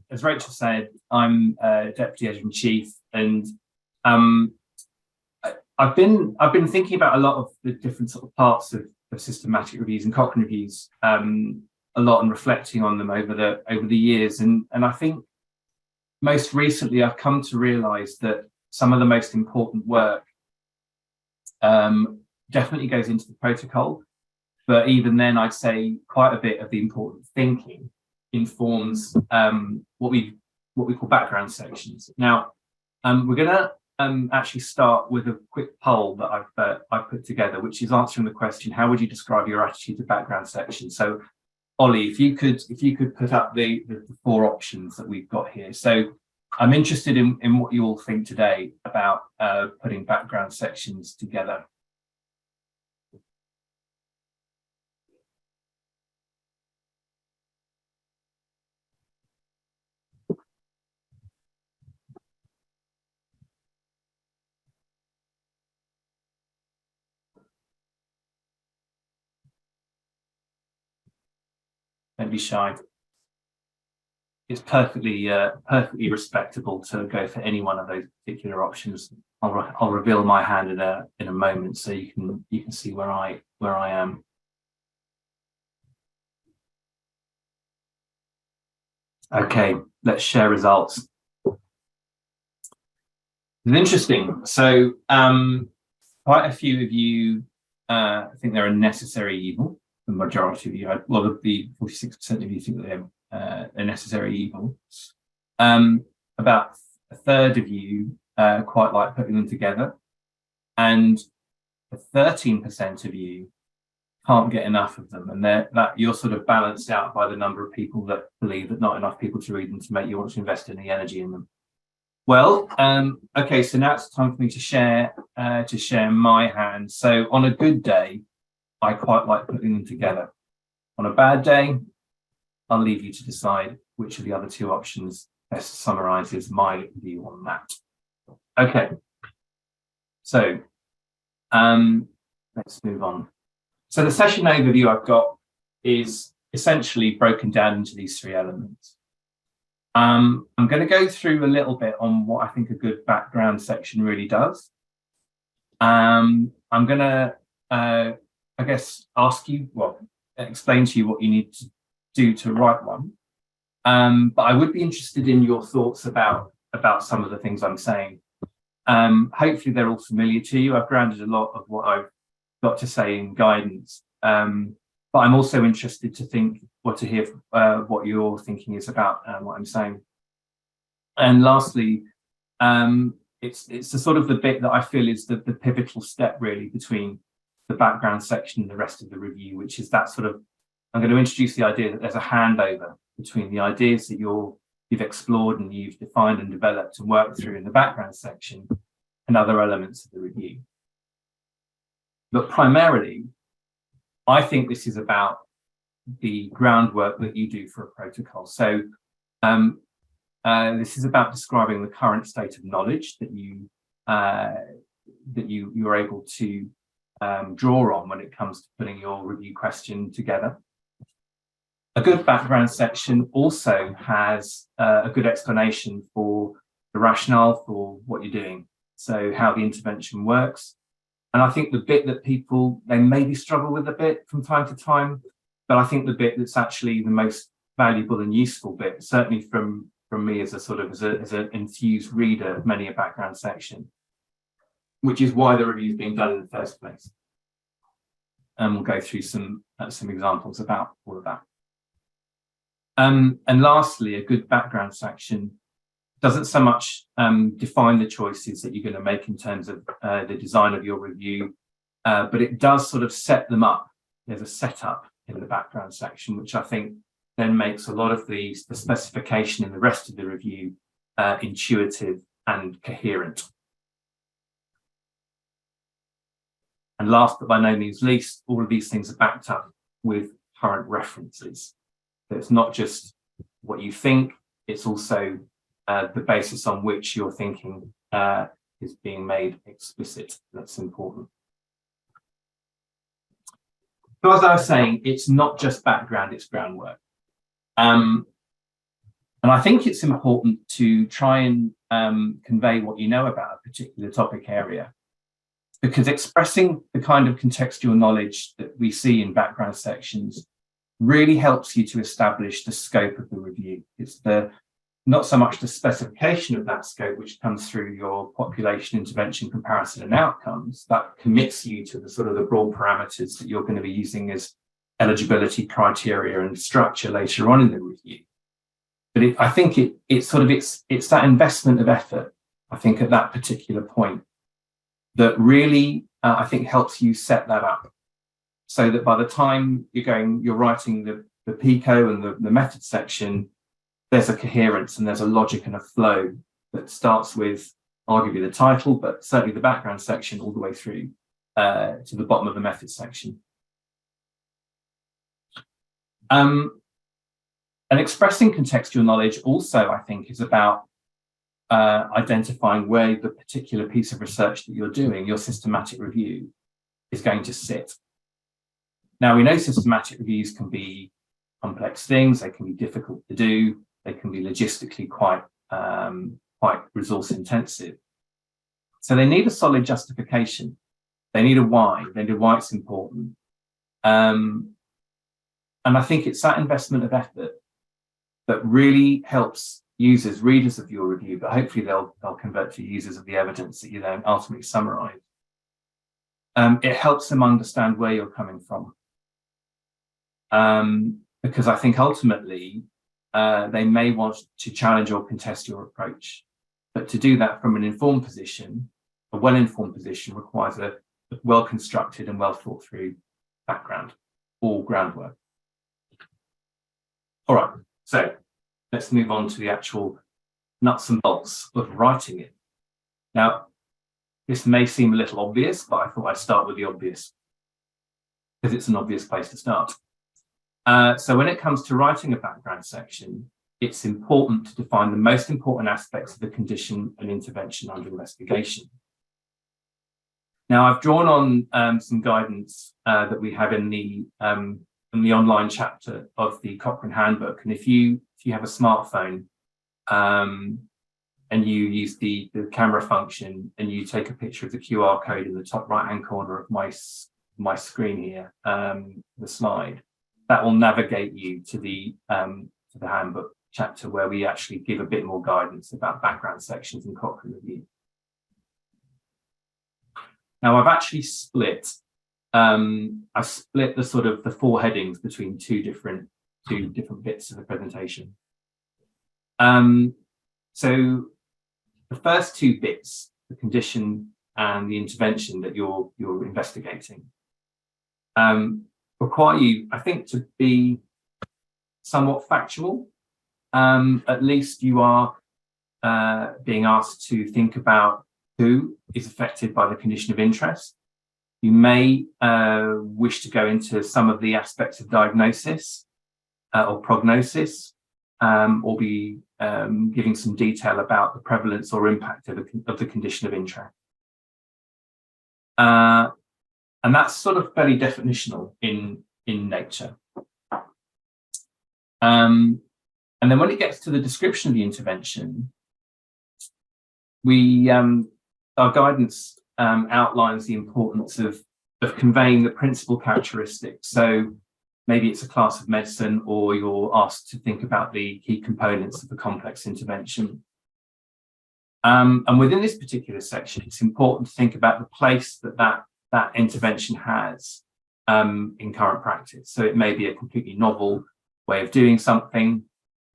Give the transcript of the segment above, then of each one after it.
as Rachel said, I'm Deputy Editor-in-Chief, and um, I've been thinking about a lot of the different sort of parts of systematic reviews and Cochrane reviews a lot, and reflecting on them over the years, and I think most recently I've come to realise that some of the most important work definitely goes into the protocol, but even then I'd say quite a bit of the important thinking informs what we call background sections. Now, we're going to actually start with a quick poll that I've put together, which is answering the question: how would you describe your attitude to background sections? So, Ollie, if you could put up the 4 options that we've got here. So, I'm interested in what you all think today about putting background sections together. Don't be shy. It's perfectly respectable to go for any one of those particular options. I'll reveal my hand in a moment, so you can see where I am. Okay, let's share results. It's interesting. So quite a few of you think they're a necessary evil. The majority of you, well, the 46% of you think they're a necessary evil. About a third of you quite like putting them together, and 13% of you can't get enough of them, and that you're sort of balanced out by the number of people that believe that not enough people to read them to make you want to invest any energy in them. Well, okay, so now it's time for me to share my hand. So on a good day, I quite like putting them together. On a bad day, I'll leave you to decide which of the other 2 options best summarises my view on that. Okay, so let's move on. So the session overview I've got is essentially broken down into these 3 elements. I'm going to go through a little bit on what I think a good background section really does. I'm going to, I guess, explain to you what you need to do to write one. But I would be interested in your thoughts about some of the things I'm saying. Hopefully they're all familiar to you. I've grounded a lot of what I've got to say in guidance. But I'm also interested to hear what your thinking is about what I'm saying. And lastly, it's the sort of the bit that I feel is the pivotal step really between the background section and the rest of the review, which is that sort of, I'm going to introduce the idea that there's a handover between the ideas that you've explored and you've defined and developed and worked through in the background section and other elements of the review. But primarily, I think this is about the groundwork that you do for a protocol. So this is about describing the current state of knowledge that you're able to draw on when it comes to putting your review question together. A good background section also has a good explanation for the rationale for what you're doing, so how the intervention works. And I think the bit that they maybe struggle with a bit from time to time, but I think the bit that's actually the most valuable and useful bit, certainly from me as an enthused reader of many a background section, which is why the review is being done in the first place. And we'll go through some examples about all of that. And lastly, a good background section doesn't so much define the choices that you're going to make in terms of the design of your review, but it does sort of set them up. There's a setup in the background section, which I think then makes a lot of the specification in the rest of the review intuitive and coherent. And last but by no means least, all of these things are backed up with current references. So it's not just what you think, it's also the basis on which your thinking is being made explicit. That's important. So as I was saying, it's not just background, it's groundwork. And I think it's important to try and convey what you know about a particular topic area, because expressing the kind of contextual knowledge that we see in background sections really helps you to establish the scope of the review. It's not so much the specification of that scope, which comes through your population intervention comparison and outcomes, that commits you to the sort of the broad parameters that you're going to be using as eligibility criteria and structure later on in the review. But I think it's that investment of effort, I think, at that particular point that really, I think, helps you set that up, so that by the time you're writing the PICO and the method section, there's a coherence and there's a logic and a flow that starts with arguably the title, but certainly the background section all the way through to the bottom of the method section. And expressing contextual knowledge also, I think, is about identifying where the particular piece of research that you're doing, your systematic review, is going to sit. Now, we know systematic reviews can be complex things, they can be difficult to do, they can be logistically quite resource intensive. So they need a solid justification. They need a why. They need why it's important. And I think it's that investment of effort that really helps users, readers of your review, but hopefully they'll convert to users of the evidence that you then ultimately summarize. It helps them understand where you're coming from. Because I think ultimately they may want to challenge or contest your approach. But to do that from an informed position, a well-informed position, requires a well-constructed and well-thought-through background or groundwork. All right, so let's move on to the actual nuts and bolts of writing it. Now, this may seem a little obvious, but I thought I'd start with the obvious, because it's an obvious place to start. So when it comes to writing a background section, it's important to define the most important aspects of the condition and intervention under investigation. Now, I've drawn on some guidance that we have in the online chapter of the Cochrane Handbook. And if you have a smartphone and you use the camera function and you take a picture of the QR code in the top right-hand corner of my screen here, the slide, that will navigate you to the handbook chapter where we actually give a bit more guidance about background sections in Cochrane Review. Now, I've actually split the sort of the four headings between two different bits of the presentation. So the first two bits, the condition and the intervention that you're investigating, require you, I think, to be somewhat factual. At least you are being asked to think about who is affected by the condition of interest. You may wish to go into some of the aspects of diagnosis or prognosis, or be giving some detail about the prevalence or impact of the condition of interest. And that's sort of fairly definitional in nature. And then when it gets to the description of the intervention, our guidance outlines the importance of conveying the principal characteristics. So maybe it's a class of medicine, or you're asked to think about the key components of the complex intervention. And within this particular section, it's important to think about the place that intervention has in current practice. So it may be a completely novel way of doing something.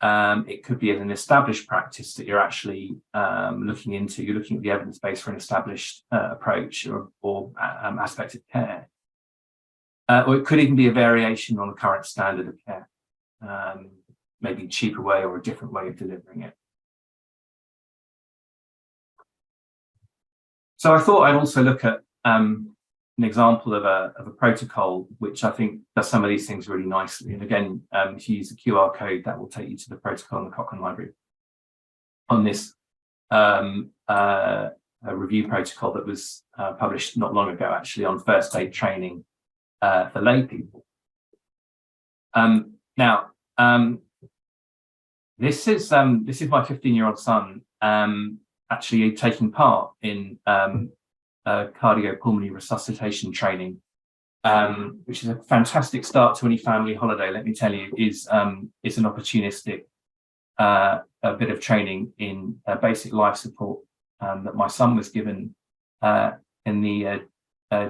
It could be an established practice that you're actually looking into. You're looking at the evidence base for an established approach or aspect of care. Or it could even be a variation on the current standard of care, maybe a cheaper way or a different way of delivering it. So I thought I'd also look at an example of a protocol, which I think does some of these things really nicely. And again, if you use the QR code, that will take you to the protocol in the Cochrane Library on this a review protocol that was published not long ago, actually, on first aid training for lay people. Now, This is my 15-year-old son actually taking part in cardiopulmonary resuscitation training, which is a fantastic start to any family holiday. Let me tell you, it's an opportunistic a bit of training in basic life support that my son was given in the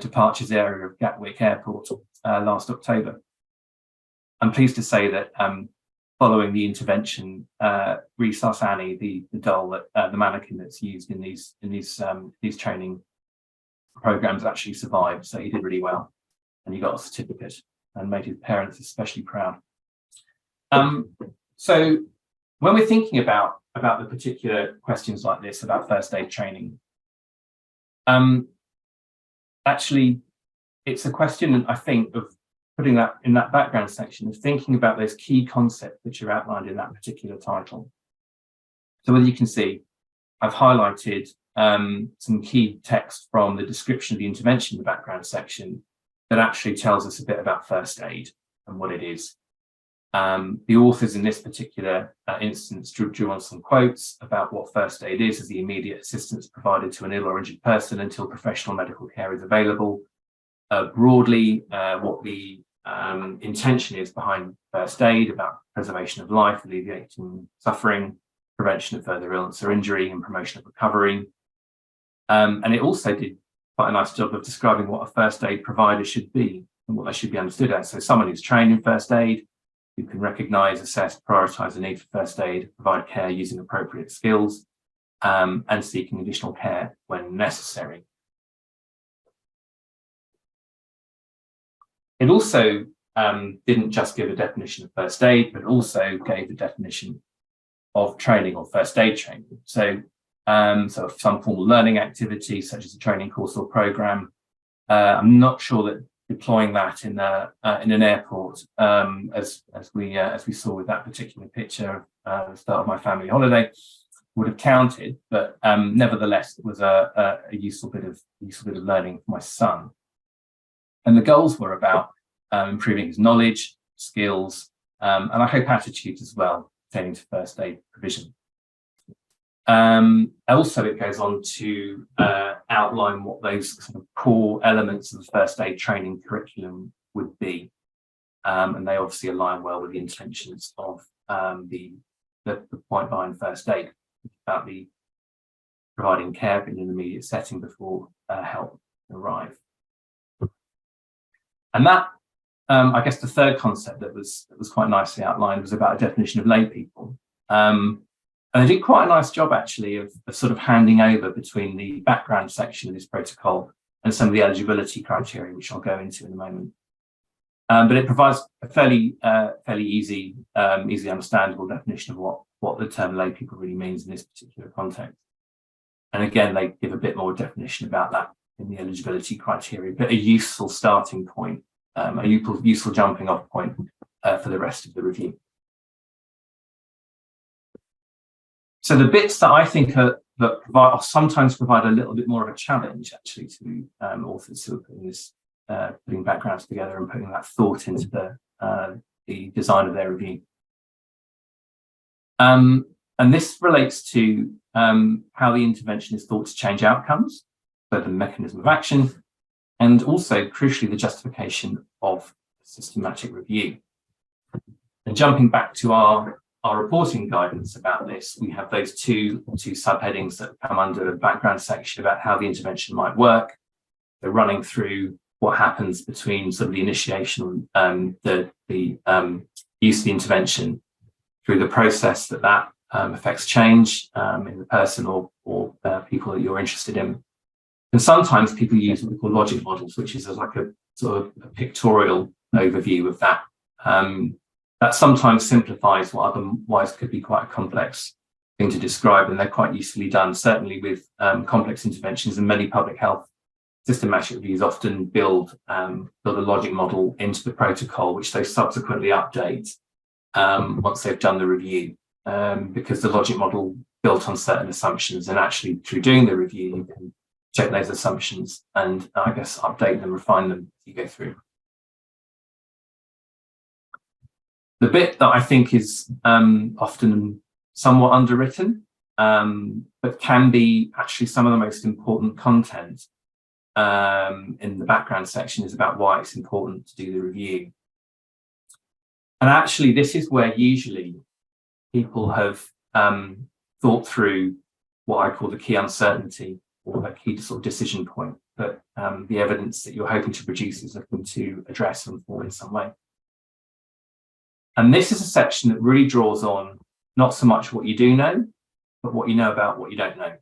departures area of Gatwick Airport last October. I'm pleased to say that following the intervention, Resus Annie, the doll, the mannequin that's used in these training programs, actually survived. So he did really well, and he got a certificate and made his parents especially proud. So when we're thinking about the particular questions like this about first aid training, actually, it's a question, I think, of putting that in that background section, of thinking about those key concepts which are outlined in that particular title. So as you can see, I've highlighted some key text from the description of the intervention in the background section that actually tells us a bit about first aid and what it is. The authors in this particular instance drew on some quotes about what first aid is as the immediate assistance provided to an ill or injured person until professional medical care is available. Broadly, what the intention is behind first aid, about preservation of life, alleviating suffering, prevention of further illness or injury, and promotion of recovery. And it also did quite a nice job of describing what a first aid provider should be and what they should be understood as. So someone who's trained in first aid, who can recognise, assess, prioritise the need for first aid, provide care using appropriate skills, and seeking additional care when necessary. It also didn't just give a definition of first aid, but also gave a definition of training or first aid training. So some formal learning activity, such as a training course or programme. I'm not sure that deploying that in an airport, as we saw with that particular picture at the start of my family holiday, would have counted. But nevertheless, it was a useful bit of learning for my son. And the goals were about improving his knowledge, skills, and I hope attitudes as well, pertaining to first aid provision. Also, it goes on to outline what those sort of core elements of the first aid training curriculum would be. And they obviously align well with the intentions of the point behind first aid, about the providing care in an immediate setting before help arrive. And that, I guess, the third concept that was quite nicely outlined was about a definition of lay people. And they did quite a nice job, actually, of sort of handing over between the background section of this protocol and some of the eligibility criteria, which I'll go into in a moment. But it provides a fairly easy understandable definition of what the term lay people really means in this particular context. And again, they give a bit more definition about that in the eligibility criteria, but a useful starting point, a useful jumping off point for the rest of the review. So the bits that I think sometimes provide a little bit more of a challenge, actually, to authors who are putting this, putting backgrounds together and putting that thought into the design of their review. And this relates to how the intervention is thought to change outcomes, so the mechanism of action, and also, crucially, the justification of systematic review. And jumping back to our reporting guidance about this, we have those two subheadings that come under the background section about how the intervention might work. They're running through what happens between sort of the initiation and the use of the intervention, through the process that affects change in the person or people that you're interested in. And sometimes people use what we call logic models, which is like a sort of a pictorial overview of that. That sometimes simplifies what otherwise could be quite a complex thing to describe, and they're quite usefully done, certainly with complex interventions. And many public health systematic reviews often build a logic model into the protocol, which they subsequently update once they've done the review, because the logic model built on certain assumptions, and actually through doing the review, you can check those assumptions and I guess update them, refine them as you go through. The bit that I think is often somewhat underwritten, but can be actually some of the most important content in the background section, is about why it's important to do the review. And actually, this is where usually people have thought through what I call the key uncertainty, or a key sort of decision point that the evidence that you're hoping to produce is looking to address and inform in some way. And this is a section that really draws on not so much what you do know, but what you know about what you don't know.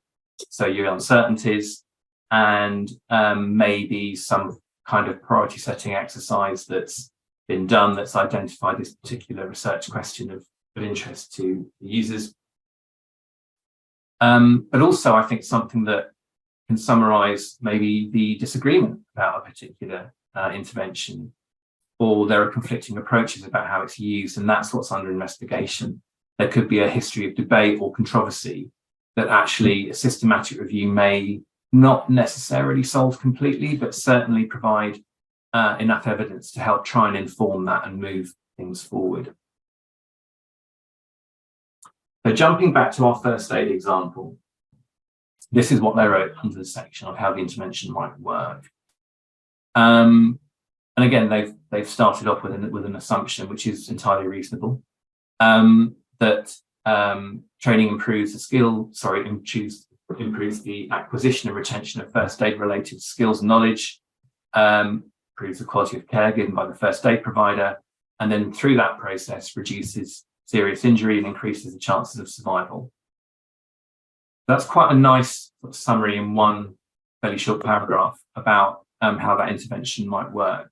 So your uncertainties, and maybe some kind of priority setting exercise that's been done that's identified this particular research question of interest to the users. But also, I think something that can summarize maybe the disagreement about a particular intervention, or there are conflicting approaches about how it's used, and that's what's under investigation. There could be a history of debate or controversy that actually a systematic review may not necessarily solve completely, but certainly provide enough evidence to help try and inform that and move things forward. So jumping back to our first aid example, this is what they wrote under the section of how the intervention might work. And again, they've started off with an assumption, which is entirely reasonable, that training improves improves the acquisition and retention of first aid related skills and knowledge, improves the quality of care given by the first aid provider, and then through that process reduces serious injury and increases the chances of survival. That's quite a nice sort of summary in one fairly short paragraph about how that intervention might work.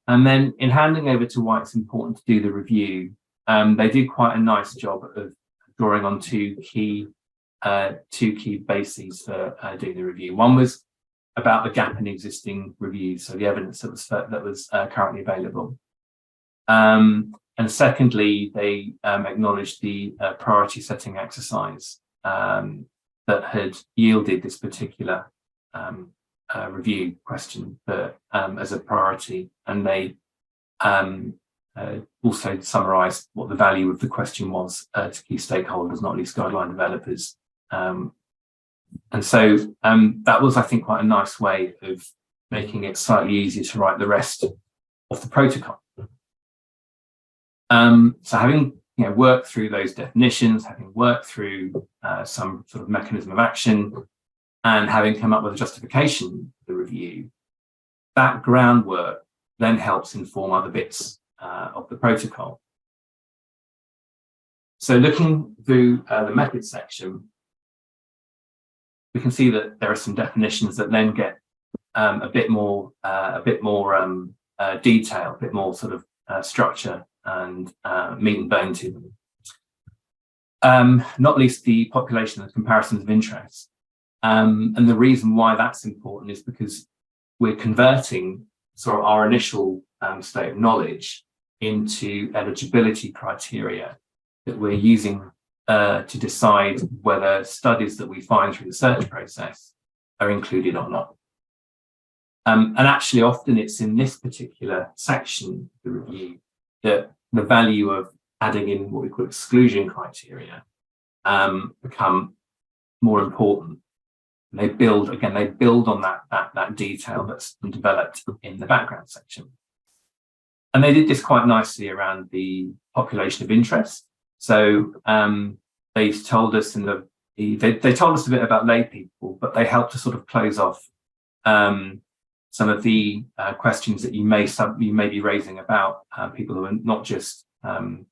And then in handing over to why it's important to do the review, they did quite a nice job of drawing on two key bases for doing the review. One was about the gap in existing reviews, so the evidence that was currently available. And secondly, they acknowledged the priority setting exercise that had yielded this particular review question as a priority, and they also summarised what the value of the question was to key stakeholders, not least guideline developers. And so that was, I think, quite a nice way of making it slightly easier to write the rest of the protocol. So having worked through those definitions, having worked through some sort of mechanism of action, and having come up with a justification for the review, that groundwork then helps inform other bits of the protocol. So looking through the method section, we can see that there are some definitions that then get a bit more detail, a bit more sort of structure and meat and bone to them. Not least the population and comparisons of interest. And the reason why that's important is because we're converting sort of our initial state of knowledge into eligibility criteria that we're using to decide whether studies that we find through the search process are included or not. And actually, often it's in this particular section of the review that the value of adding in what we call exclusion criteria become more important. They build on that detail that's been developed in the background section. And they did this quite nicely around the population of interest. So they told us they told us a bit about lay people, but they helped to sort of close off some of the questions that you may be raising about people who are not just members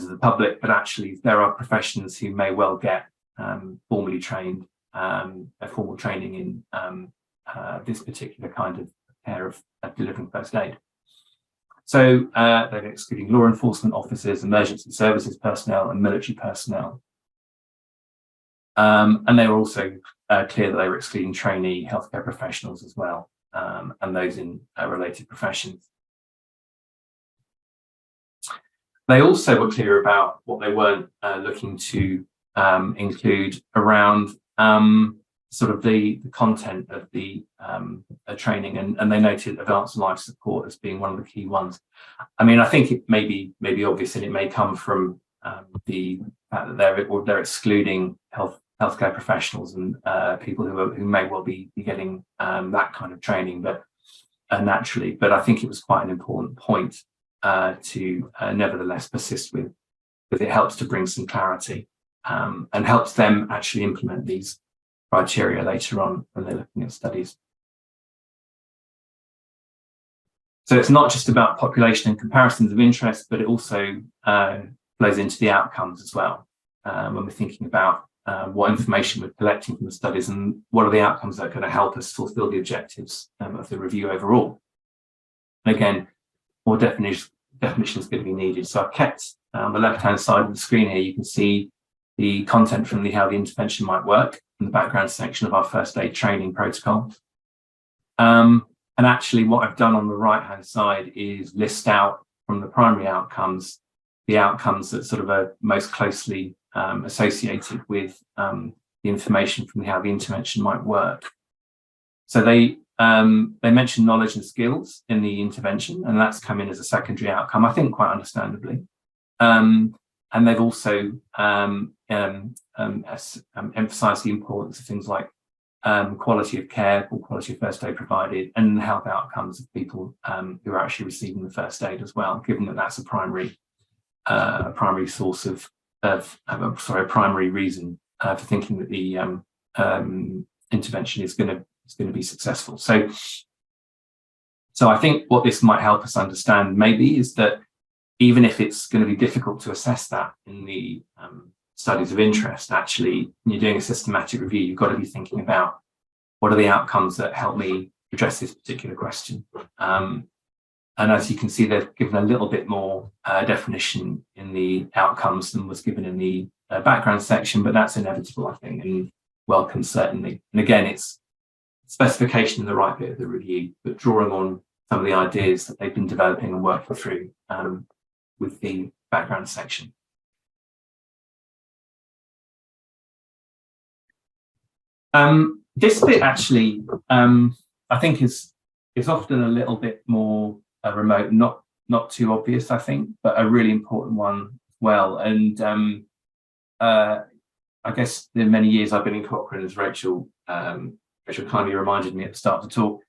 of the public, but actually there are professions who may well get formally trained, a formal training in this particular kind of care of delivering first aid. So they're excluding law enforcement officers, emergency services personnel, and military personnel. And they were also clear that they were excluding trainee healthcare professionals as well, and those in related professions. They also were clear about what they weren't looking to include around sort of the content of the training, and they noted advanced life support as being one of the key ones. I mean, I think it may be obvious, and it may come from the fact that they're excluding healthcare professionals and people who may well be getting that kind of training, but naturally. But I think it was quite an important point to nevertheless persist with, because it helps to bring some clarity and helps them actually implement these criteria later on when they're looking at studies. So it's not just about population and comparisons of interest, but it also flows into the outcomes as well. When we're thinking about what information we're collecting from the studies and what are the outcomes that are going to help us fulfill the objectives of the review overall. And again, more definition is going to be needed. So I've kept on the left-hand side of the screen here, you can see the content from how the intervention might work in the background section of our first aid training protocol. And actually what I've done on the right-hand side is list out from the primary outcomes, the outcomes that sort of are most closely associated with the information from how the intervention might work. So they mentioned knowledge and skills in the intervention, and that's come in as a secondary outcome, I think quite understandably. And they've also emphasised the importance of things like quality of care or quality of first aid provided, and the health outcomes of people who are actually receiving the first aid as well, given that that's a primary source a primary reason for thinking that the intervention is going to be successful. So I think what this might help us understand maybe is that even if it's going to be difficult to assess that in the studies of interest, actually, when you're doing a systematic review, you've got to be thinking about what are the outcomes that help me address this particular question. And as you can see, they've given a little bit more definition in the outcomes than was given in the background section, but that's inevitable, I think, and welcome, certainly. And again, it's specification in the right bit of the review, but drawing on some of the ideas that they've been developing and working through with the background section. This bit actually, I think is often a little bit more remote, not too obvious, I think, but a really important one as well. And I guess the many years I've been in Cochrane, as Rachel kindly reminded me at the start of the talk,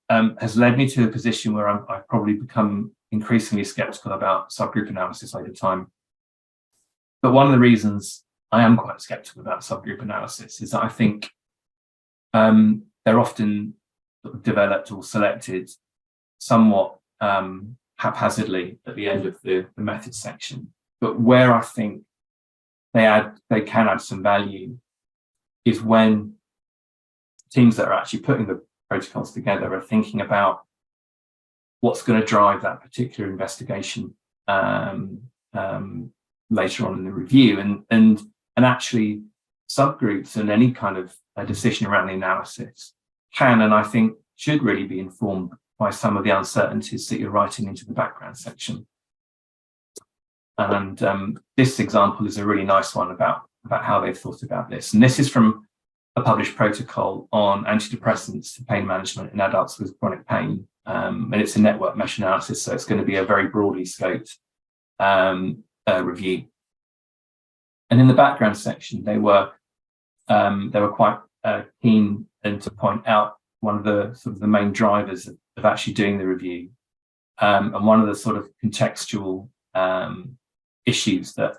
has led me to a position where I've probably become increasingly sceptical about subgroup analysis over time. But one of the reasons I am quite sceptical about subgroup analysis is that I think they're often sort of developed or selected somewhat haphazardly at the end of the methods section. But where I think they can add some value is when teams that are actually putting the protocols together are thinking about what's going to drive that particular investigation later on in the review, and actually subgroups and any kind of a decision around the analysis can, and I think should, really be informed by some of the uncertainties that you're writing into the background section. And this example is a really nice one about how they've thought about this. And this is from a published protocol on antidepressants for pain management in adults with chronic pain. And it's a network mesh analysis, so it's going to be a very broadly scoped review. And in the background section, they were quite keen and to point out one of the sort of the main drivers of actually doing the review, and one of the sort of contextual issues that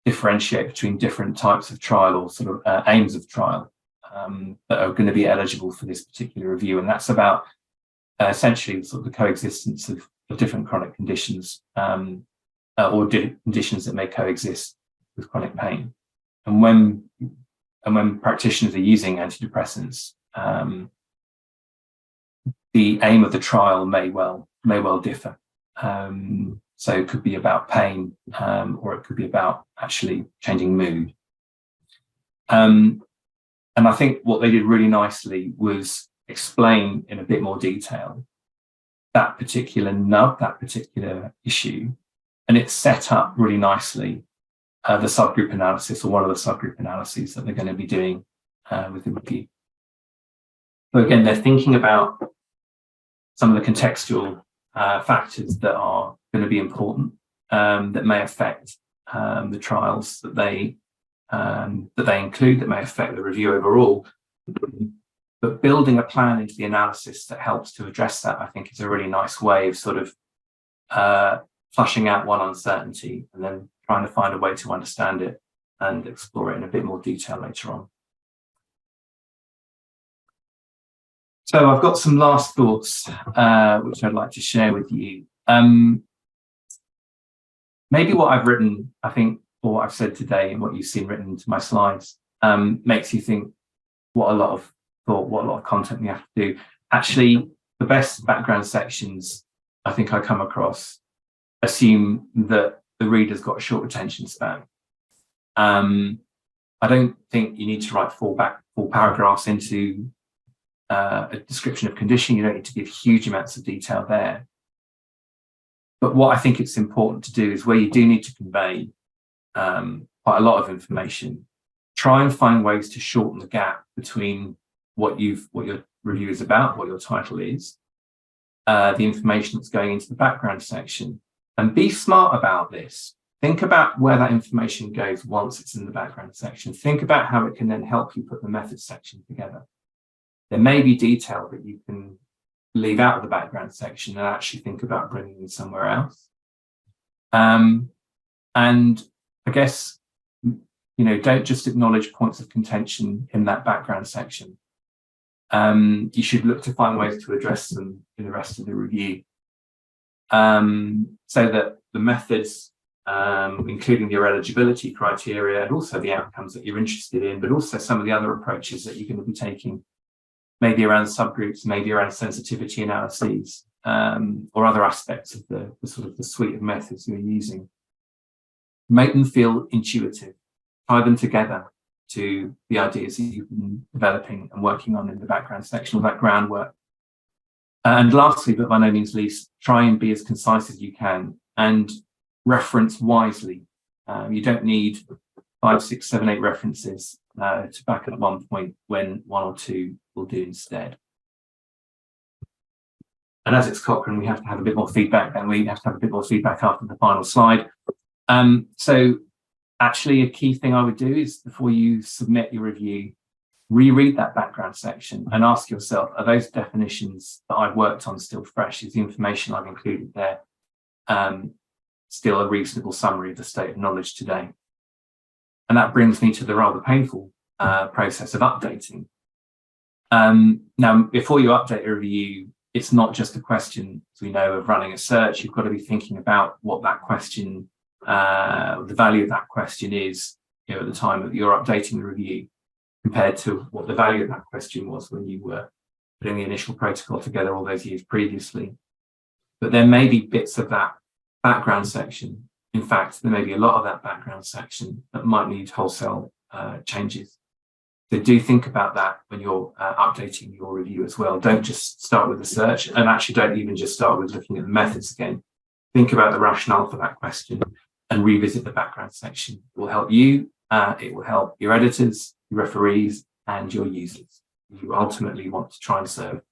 differentiate between different types of trial or sort of aims of trial that are going to be eligible for this particular review. And that's about essentially sort of the coexistence of different chronic conditions or conditions that may coexist with chronic pain. And when practitioners are using antidepressants, the aim of the trial may well differ. So it could be about pain, or it could be about actually changing mood. And I think what they did really nicely was explain in a bit more detail that particular nub, that particular issue, and it's set up really nicely the subgroup analysis, or one of the subgroup analyses that they're going to be doing with the review. So again, they're thinking about some of the contextual factors that are going to be important, that may affect the trials that they include, that may affect the review overall. But building a plan into the analysis that helps to address that, I think, is a really nice way of sort of flushing out one uncertainty and then trying to find a way to understand it and explore it in a bit more detail later on. So I've got some last thoughts, which I'd like to share with you. Maybe what I've written, I think, or what I've said today and what you've seen written into my slides makes you think what a lot of content we have to do. Actually, the best background sections I think I come across assume that the reader's got a short attention span. I don't think you need to write full paragraphs into a description of condition. You don't need to give huge amounts of detail there. But what I think it's important to do is where you do need to convey quite a lot of information, try and find ways to shorten the gap between what your review is about, what your title is, the information that's going into the background section, and be smart about this. Think about where that information goes once it's in the background section. Think about how it can then help you put the methods section together. There may be detail that you can leave out of the background section and actually think about bringing in somewhere else. And I guess, don't just acknowledge points of contention in that background section. You should look to find ways to address them in the rest of the review, so that the methods, including your eligibility criteria and also the outcomes that you're interested in, but also some of the other approaches that you're going to be taking, maybe around subgroups, maybe around sensitivity analyses, or other aspects of the sort of the suite of methods you're using. Make them feel intuitive, tie them together to the ideas that you've been developing and working on in the background section, all that groundwork. And lastly, but by no means least, try and be as concise as you can and reference wisely. You don't need 5, 6, 7, 8 references to back up one point when 1 or 2 will do instead. And as it's Cochrane, we have to have a bit more feedback, and we have to have a bit more feedback after the final slide. So actually, a key thing I would do is before you submit your review, reread that background section and ask yourself, are those definitions that I've worked on still fresh? Is the information I've included there still a reasonable summary of the state of knowledge today? And that brings me to the rather painful process of updating. Now, before you update a review, it's not just a question, as we know, of running a search. You've got to be thinking about what that question, the value of that question is, at the time that you're updating the review, compared to what the value of that question was when you were putting the initial protocol together all those years previously. But there may be bits of that background section. In fact, there may be a lot of that background section that might need wholesale changes. So do think about that when you're updating your review as well. Don't just start with the search, and actually don't even just start with looking at the methods again. Think about the rationale for that question and revisit the background section. It will help you, it will help your editors, your referees, and your users. You ultimately want to try and serve